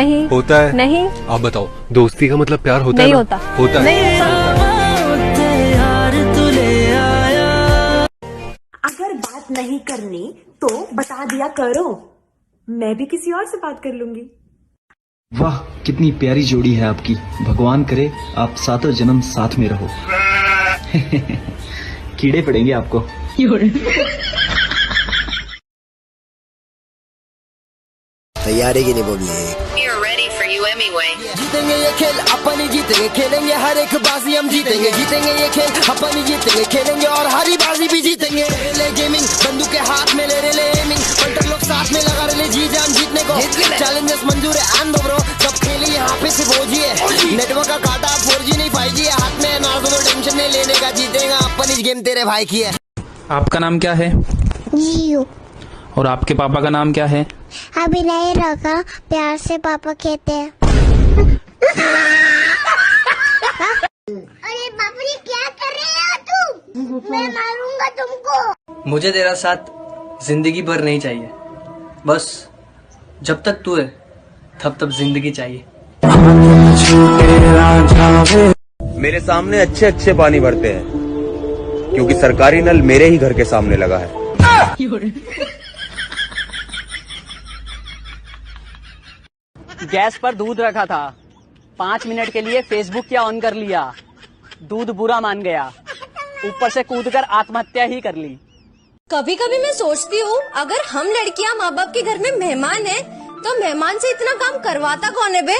नहीं होता है। नहीं आप बताओ, दोस्ती का मतलब प्यार होता नहीं है? होता। होता नहीं है। अगर बात नहीं करनी तो बता दिया करो, मैं भी किसी और से बात कर लूंगी। वाह, कितनी प्यारी जोड़ी है आपकी। भगवान करे आप सातों जन्म साथ में रहो। कीड़े पड़ेंगे आपको। तैयार है कि नहीं पब्लिक? जीतेंगे ये खेल अपन ही जीतेंगे, खेलेंगे हर एक बाजी हम जीतेंगे। जीतेंगे ये खेल अपन ही जीतेंगे, खेलेंगे और हरी बाजी भी जीतेंगे। ले गेमिंग बंदूक के हाथ में ले रहे एमिंग, पंटर लोग साथ में लगा रहे जी जान जीतने को। चैलेंजेस मंजूर है एंड ब्रो, सब खेले यहाँ पे सिर्फ ओजी है। नेटवर्क का काटा 4G नहीं 5G है, हाथ में ना तो टेंशन नहीं लेने का, जीतेगा अपन इस गेम तेरे भाई की है। आपका नाम क्या है? जियो। और आपके पापा का नाम क्या है? अभी नहीं रखा, प्यार से पापा कहते हैं। अरे बाप रे, क्या कर रहे हो तुम? मैं मारूंगा तुमको। मुझे तेरा साथ जिंदगी भर नहीं चाहिए, बस जब तक तू है तब तक जिंदगी चाहिए। मेरे सामने अच्छे अच्छे पानी भरते हैं क्योंकि सरकारी नल मेरे ही घर के सामने लगा है। गैस पर दूध रखा था, 5 मिनट के लिए फेसबुक क्या ऑन कर लिया, दूध बुरा मान गया, ऊपर से कूदकर आत्महत्या ही कर ली। कभी कभी मैं सोचती हूँ, अगर हम लड़कियाँ माँ बाप के घर में मेहमान हैं, तो मेहमान से इतना काम करवाता कौन है बे?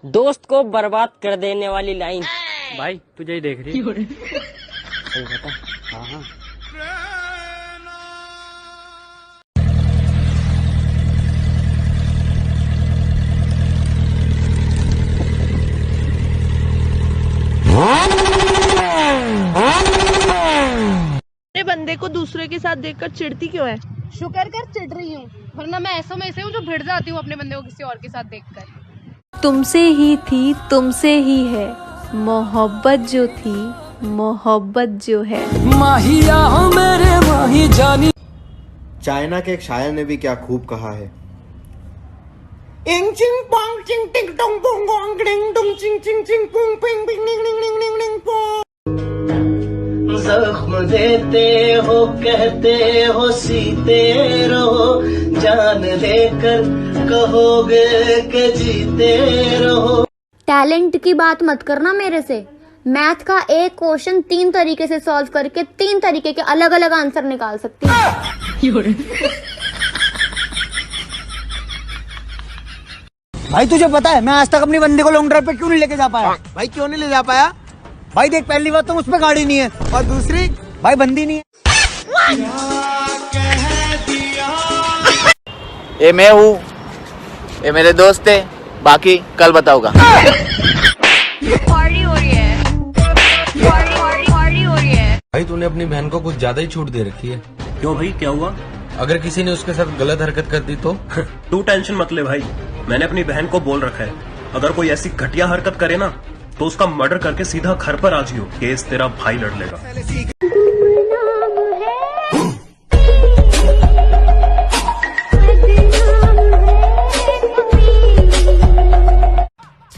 दोस्त को बर्बाद कर देने वाली लाइन। भाई तुझे ही देख रही है। सही बता। हाँ हाँ। बंदे को दूसरे के साथ देखकर चिढ़ती क्यों है? शुक्र कर चिढ़ रही हूँ, वरना मैं ऐसा में ऐसे हूँ जो भिड़ जाती हूँ अपने बंदे को किसी और के साथ देखकर। तुमसे ही थी, तुमसे ही है, मोहब्बत जो थी, मोहब्बत जो है। माहिया हो मेरे माही जानी। चाइना के एक शायर ने भी क्या खूब कहा है, जख्म देते हो कहते हो सीते रहो, जान लेकर कहोगे कि जीते रहो। टैलेंट की बात मत करना मेरे से। मैथ का एक क्वेश्चन 3 तरीके से सॉल्व करके 3 तरीके के अलग अलग आंसर निकाल सकती हूँ। भाई तुझे पता है मैं आज तक अपनी बंदी को लॉन्ग ड्राइव पे क्यों नहीं लेके जा पाया? भाई क्यों नहीं ले जा पाया? भाई देख, पहली बात तो उस पे गाड़ी नहीं है, और दूसरी भाई बंदी नहीं है। ये मैं हूँ, ये मेरे दोस्त है, बाकी कल बताऊंगा। पार्टी हो रही है, पार्टी हो रही है। भाई तूने अपनी बहन को कुछ ज्यादा ही छूट दे रखी है। क्यों भाई, क्या हुआ? अगर किसी ने उसके साथ गलत हरकत कर दी तो? तू टेंशन मत ले भाई, मैंने अपनी बहन को बोल रखा है, अगर कोई ऐसी घटिया हरकत करे ना तो उसका मर्डर करके सीधा घर पर आ जियो, केस तेरा भाई लड़ लेगा।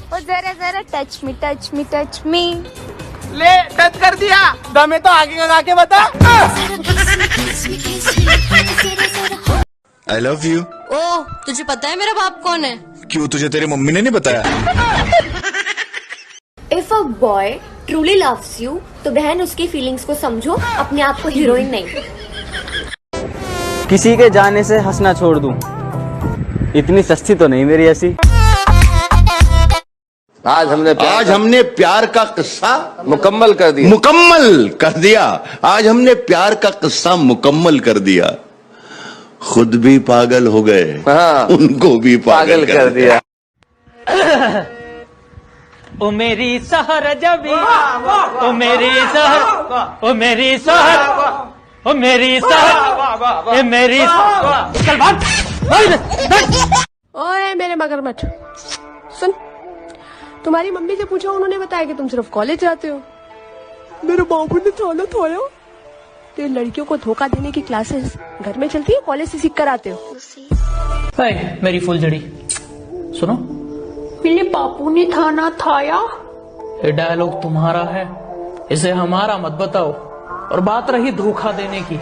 ओ जरा जरा touch me touch me touch me. ले टच कर दिया, दमे तो आगे लगा के बता। I love you. ओ तुझे पता है मेरा बाप कौन है? क्यों, तुझे तेरी मम्मी ने नहीं बताया? If a boy truly loves you तो बहन उसकी फीलिंग्स को समझो, अपने आप को हीरोइन नहीं। किसी के जाने से हंसना छोड़ दूं, इतनी सस्ती तो नहीं मेरी ऐसी। आज हमने प्यार का किस्सा मुकम्मल कर दिया। आज हमने प्यार का किस्सा मुकम्मल कर दिया। खुद भी पागल हो गए, हाँ, उनको भी पागल कर दिया। ओ मेरी सहर जबी, ओ मेरी सहर, ओ मेरी सहर, ओ मेरी सहर, ए मेरी चल बात। ओए मेरे मगरमच्छ, सुन, तुम्हारी मम्मी से पूछा, उन्होंने बताया कि तुम सिर्फ कॉलेज जाते हो। मेरे बाबू ने थाना थाया, तो ये लड़कियों को धोखा देने की क्लासेस घर में चलती है, कॉलेज से सीख कर आते हो? मेरी फुलझड़ी सुनो, मेरे बापू ने थाना थाया। ये डायलॉग तुम्हारा है, इसे हमारा मत बताओ। और बात रही धोखा देने की,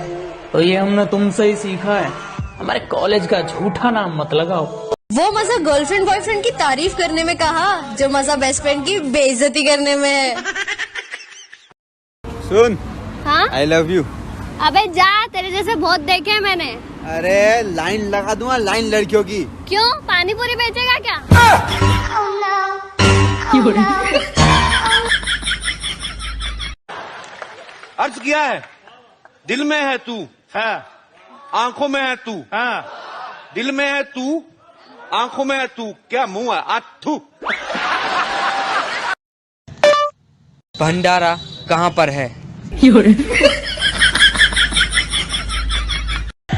तो ये हमने तुमसे ही सीखा है। हमारे कॉलेज का झूठा नाम मत लगाओ। वो मजा गर्लफ्रेंड बॉयफ्रेंड की तारीफ करने में कहा, जो मजा बेस्ट फ्रेंड की बेइज्जती करने में है। सुन, हाँ? I love you। अबे जा, तेरे जैसे बहुत देखे हैं मैंने। अरे लाइन लगा दूंगा, लाइन लड़कियों की। क्यों, पानी पूरी बेचेगा क्या? अर्ज किया है, दिल में है तू, है आंखों में है तू, है दिल में है तू, आंखों में है तू, क्या मुंह है आथू। भंडारा कहाँ पर है?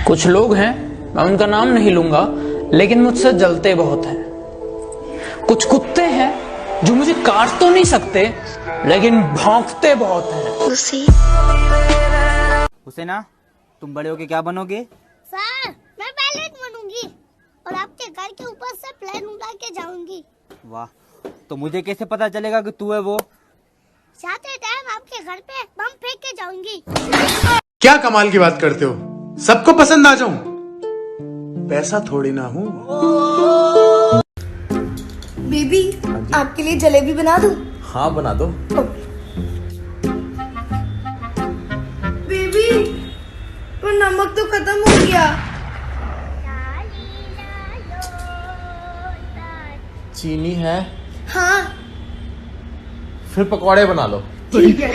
कुछ लोग हैं, मैं उनका नाम नहीं लूंगा, लेकिन मुझसे जलते बहुत हैं। कुछ कुत्ते हैं जो मुझे काट तो नहीं सकते, लेकिन भौंकते बहुत हैं। हुसैना, तुम बड़े होके क्या बनोगे? सर, मैं पायलट बनूंगी और आपके घर के ऊपर से प्लेन उड़ा के जाऊंगी। वाह, तो मुझे कैसे पता चलेगा कि तू है वो? जाते टाइम आपके घर पे बम फेंक के जाऊंगी। क्या कमाल की बात करते हो, सबको पसंद आ जाऊं? पैसा थोड़ी ना हूं। बेबी, आपके लिए जलेबी बना दूं? हाँ बना दो। बेबी, वो नमक तो खत्म हो गया। चीनी है? हाँ। फिर पकौड़े बना लो। ठीक है।